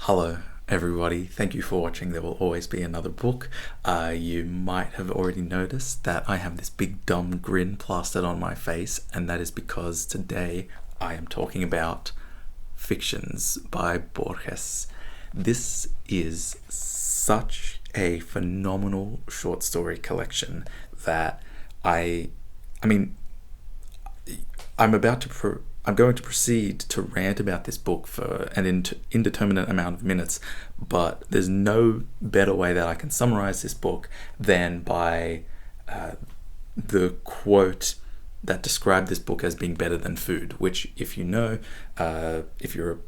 Hello, everybody. Thank you for watching. There will always be another book. You might have already noticed that I have this big dumb grin plastered on my face, and that is because today I am talking about Fictions by Borges. This is such a phenomenal short story collection that I mean, I'm going to proceed to rant about this book for an indeterminate amount of minutes, but there's no better way that I can summarize this book than by the quote that described this book as being better than food, which, if you know, if you're a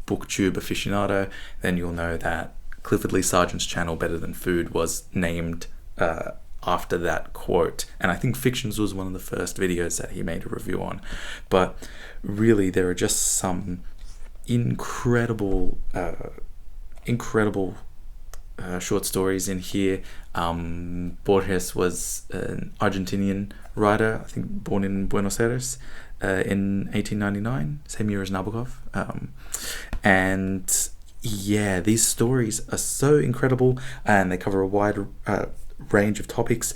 booktube aficionado, then you'll know that Clifford Lee Sargent's channel, Better Than Food, was named after that quote, and I think Fictions was one of the first videos that he made a review on. But really, there are just some incredible short stories in here. Borges was an Argentinian writer, I think born in Buenos Aires in 1899, same year as Nabokov. And yeah, these stories are so incredible, and they cover a wide range of topics.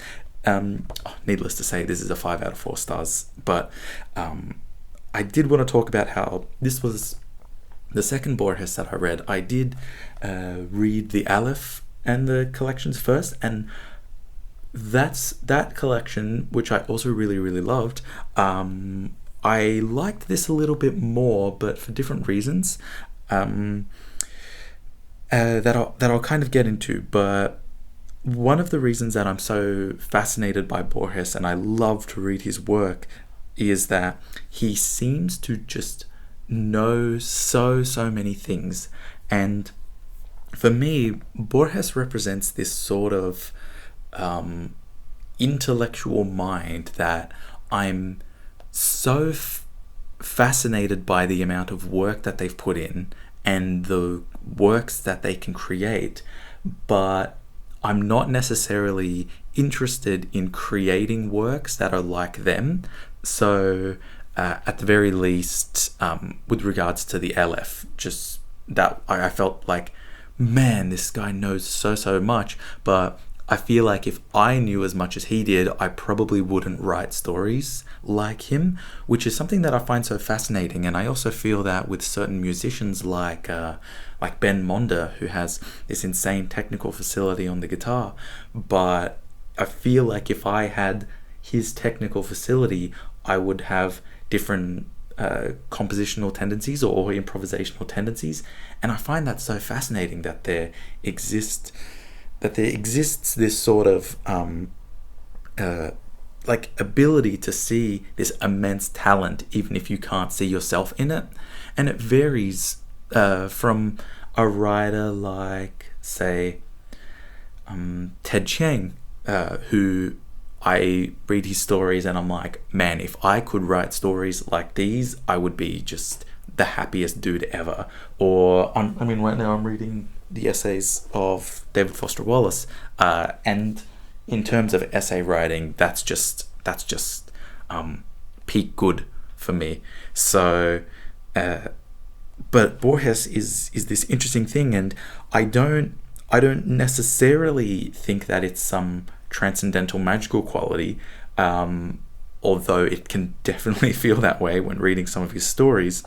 Needless to say, this is a 5 out of 4 stars, but I did want to talk about how this was the second Borges that I read. I did read the Aleph and the collections first, and that collection, which I also really loved. I liked this a little bit more, but for different reasons that I'll kind of get into. But one of the reasons that I'm so fascinated by Borges and I love to read his work is that he seems to just know so many things. And for me, Borges represents this sort of intellectual mind that I'm so fascinated by the amount of work that they've put in and the works that they can create, but I'm not necessarily interested in creating works that are like them. So at the very least, with regards to the Aleph, just that I felt like, man, this guy knows so much, but I feel like if I knew as much as he did, I probably wouldn't write stories like him, which is something that I find so fascinating. And I also feel that with certain musicians like Ben Monder, who has this insane technical facility on the guitar, but I feel like if I had his technical facility, I would have different compositional tendencies or improvisational tendencies. And I find that so fascinating that there exists this sort of ability to see this immense talent even if you can't see yourself in it. And it varies from a writer like, say, Ted Chiang, who I read his stories and I'm like, man, if I could write stories like these, I would be just the happiest dude ever. Or right now I'm reading the essays of David Foster Wallace, and in terms of essay writing, that's just peak good for me. So but Borges is this interesting thing, and I don't necessarily think that it's some transcendental magical quality, although it can definitely feel that way when reading some of his stories.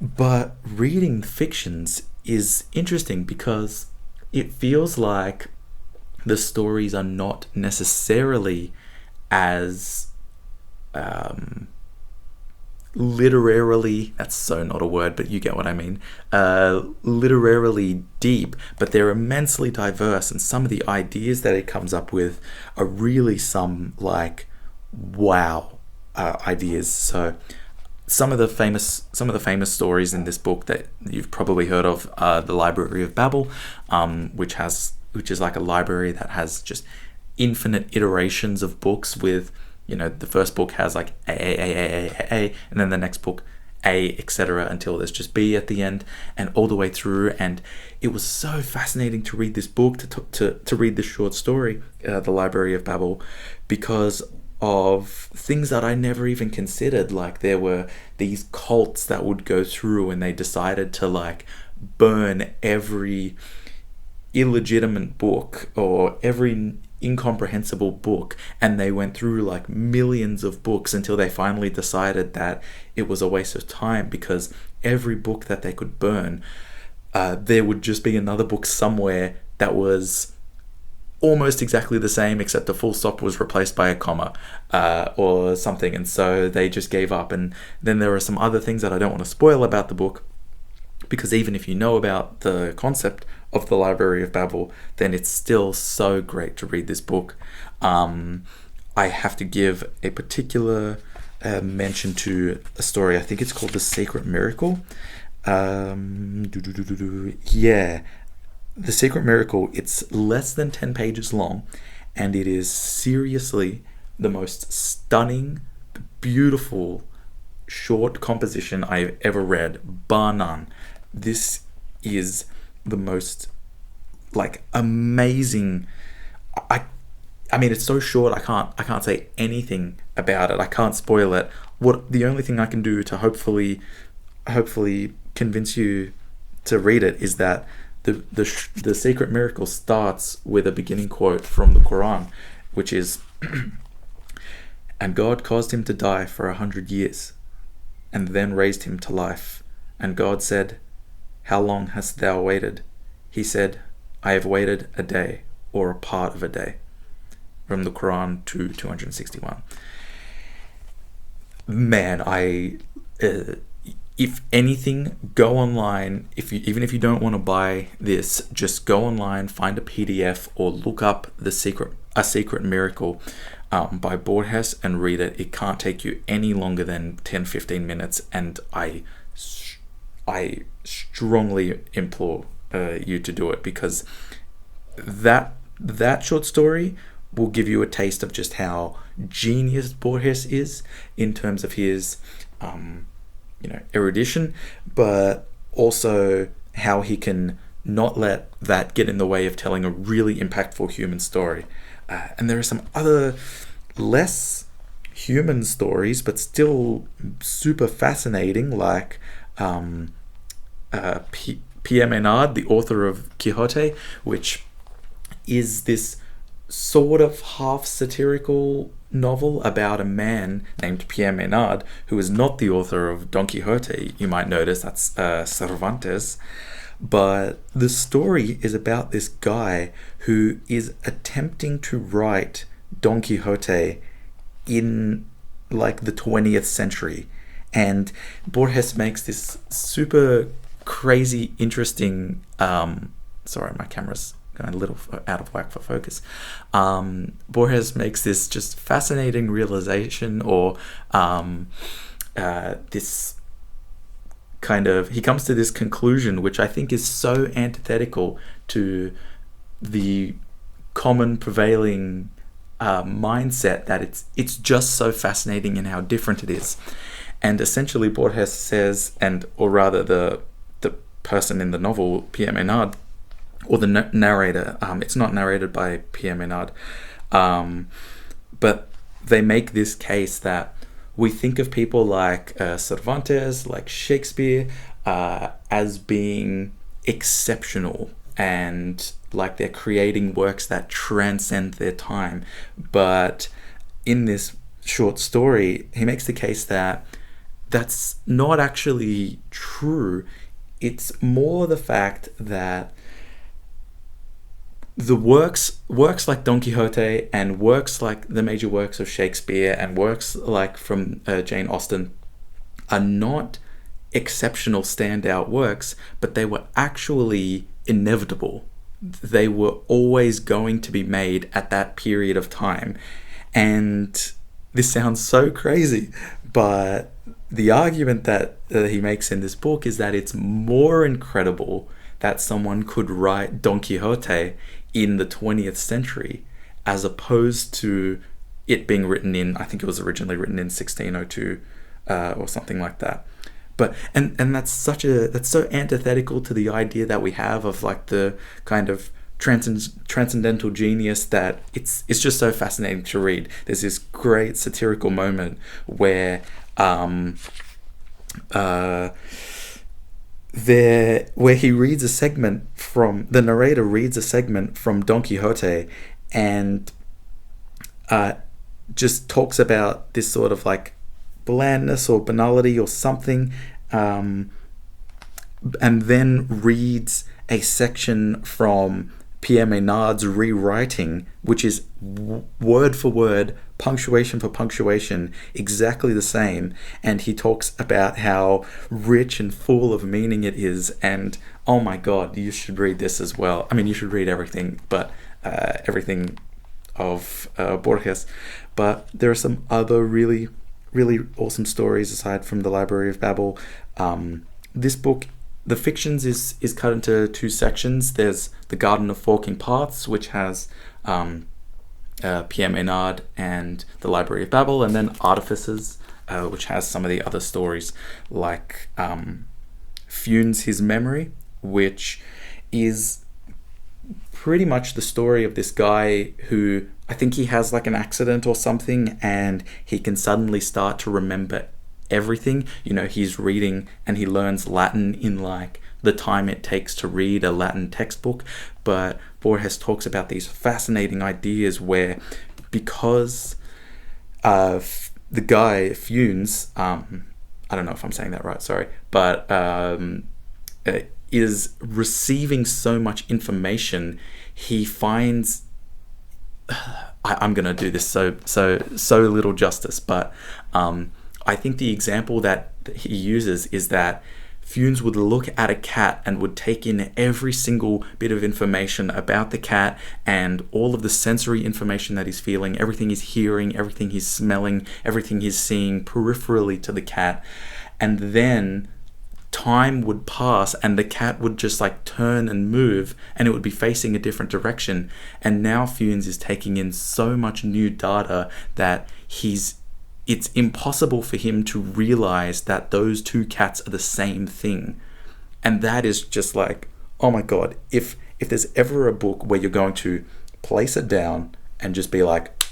But reading Fictions is interesting because it feels like the stories are not necessarily as literarily, that's so not a word, but you get what I mean, literarily deep, but they're immensely diverse, and some of the ideas that it comes up with are really some wow ideas. So some of the famous stories in this book that you've probably heard of are the Library of Babel, which is like a library that has just infinite iterations of books with, the first book has like A, and then the next book A, etc., until there's just B at the end, and all the way through. And it was so fascinating to read this book, to read this short story, The Library of Babel, because of things that I never even considered. Like, there were these cults that would go through and they decided to burn every illegitimate book or every incomprehensible book, and they went through like millions of books until they finally decided that it was a waste of time, because every book that they could burn, there would just be another book somewhere that was almost exactly the same, except the full stop was replaced by a comma or something, and so they just gave up. And then there are some other things that I don't want to spoil about the book, because even if you know about the concept of the Library of Babel, then it's still so great to read this book. I have to give a particular mention to a story. I think it's called The Secret Miracle. Yeah, The Secret Miracle. It's less than 10 pages long, and it is seriously the most stunning, beautiful, short composition I've ever read, bar none. This is the most like amazing. I mean, it's so short. I can't say anything about it. I can't spoil it. The only thing I can do to hopefully convince you to read it is that the Secret Miracle starts with a beginning quote from the Quran, which is, "And God caused him to die for 100 years, and then raised him to life. And God said, 'How long hast thou waited?' He said, 'I have waited a day, or a part of a day.'" From the Quran 261. Man, if anything, go online. Even if you don't want to buy this, just go online, find a PDF, or look up A Secret Miracle by Borges and read it. It can't take you any longer than 10-15 minutes, and I strongly implore you to do it, because that short story will give you a taste of just how genius Borges is in terms of his erudition, but also how he can not let that get in the way of telling a really impactful human story. And there are some other less human stories, but still super fascinating, like Pierre Menard, the author of Quixote, which is this sort of half satirical novel about a man named Pierre Menard, who is not the author of Don Quixote. You might notice that's Cervantes. But the story is about this guy who is attempting to write Don Quixote in like the 20th century. And Borges makes this super crazy, interesting, sorry, my camera's going a little out of whack for focus. Borges makes this just fascinating realization, or this kind of, he comes to this conclusion, which I think is so antithetical to the common prevailing mindset, that it's just so fascinating in how different it is. And essentially Borges says, or rather the person in the novel, Pierre Menard, or the narrator, it's not narrated by Pierre Menard, but they make this case that we think of people like Cervantes, like Shakespeare, as being exceptional, and like they're creating works that transcend their time. But in this short story, he makes the case that that's not actually true. It's more the fact that the works like Don Quixote, and works like the major works of Shakespeare, and works like from Jane Austen are not exceptional standout works, but they were actually inevitable. They were always going to be made at that period of time. And this sounds so crazy, but the argument that he makes in this book is that it's more incredible that someone could write Don Quixote in the 20th century, as opposed to it being written in, I think it was originally written in 1602 or something like that. But and that's so antithetical to the idea that we have of like the kind of transcendental genius, that it's just so fascinating to read. There's this great satirical moment where where he reads a segment from the narrator reads a segment from Don Quixote, and just talks about this sort of like blandness or banality or something, and then reads a section from Pierre Maynard's rewriting, which is word for word, punctuation for punctuation, exactly the same. And he talks about how rich and full of meaning it is. And oh my God, you should read this as well. I mean, you should read everything, but everything of Borges. But there are some other really, really awesome stories aside from the Library of Babel. This book, the fictions, is cut into two sections. There's the Garden of Forking Paths, which has Pierre Maynard and the Library of Babel, and then Artifices, which has some of the other stories like Funes His Memory, which is pretty much the story of this guy who, I think he has like an accident or something, and he can suddenly start to remember everything. You know, he's reading and he learns Latin in like the time it takes to read a Latin textbook. But Borges talks about these fascinating ideas where, because the guy Funes, I don't know if I'm saying that right, sorry, but is receiving so much information, he finds I'm gonna do this so little justice, but I think the example that he uses is that Funes would look at a cat and would take in every single bit of information about the cat and all of the sensory information that he's feeling, everything he's hearing, everything he's smelling, everything he's seeing peripherally to the cat. And then time would pass and the cat would just like turn and move and it would be facing a different direction. And now Funes is taking in so much new data that it's impossible for him to realize that those two cats are the same thing. And that is just like, oh my God, if there's ever a book where you're going to place it down and just be like,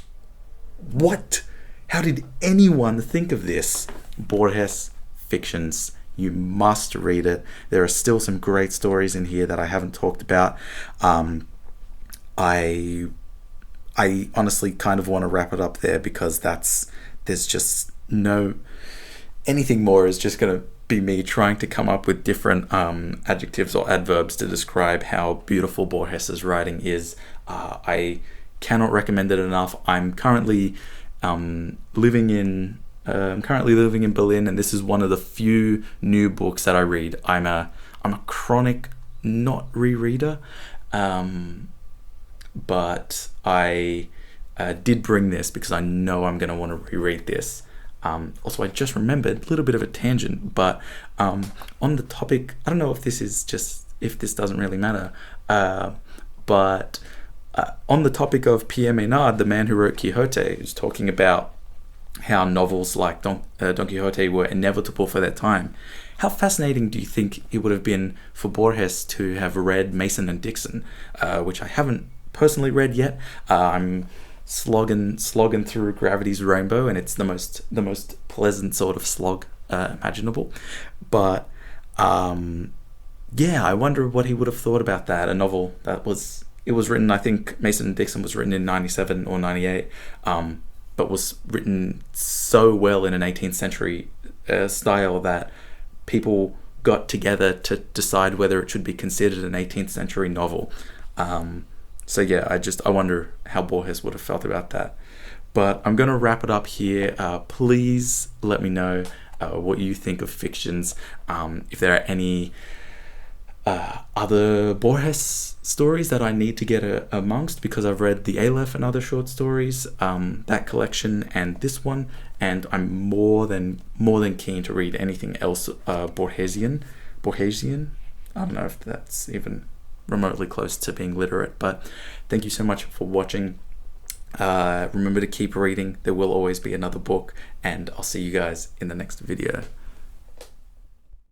what? How did anyone think of this? Borges Fictions. You must read it. There are still some great stories in here that I haven't talked about. I honestly kind of want to wrap it up there because there's just no, anything more is just going to be me trying to come up with different adjectives or adverbs to describe how beautiful Borges' writing is. I cannot recommend it enough. I'm currently living in Berlin, and this is one of the few new books that I read. I'm a chronic not rereader, but I did bring this because I know I'm going to want to reread this. Also, I just remembered, a little bit of a tangent, but on the topic, I don't know if this doesn't really matter, but on the topic of Pierre Maynard, the man who wrote Quixote, who's talking about how novels like Don Quixote were inevitable for their time. How fascinating do you think it would have been for Borges to have read Mason and Dixon, which I haven't personally read yet. I'm slogging through Gravity's Rainbow, and it's the most pleasant sort of slog imaginable. But yeah, I wonder what he would have thought about that. A novel that was written, I think Mason and Dixon was written in 97 or 98, but was written so well in an 18th century style that people got together to decide whether it should be considered an 18th century novel. So yeah, I wonder how Borges would have felt about that. But I'm going to wrap it up here. Please let me know what you think of fictions. If there are any other Borges stories that I need to get amongst, because I've read the Aleph and other short stories, that collection and this one, and I'm more than keen to read anything else Borgesian. I don't know if that's even remotely close to being literate, but thank you so much for watching. Remember to keep reading. There will always be another book, and I'll see you guys in the next video.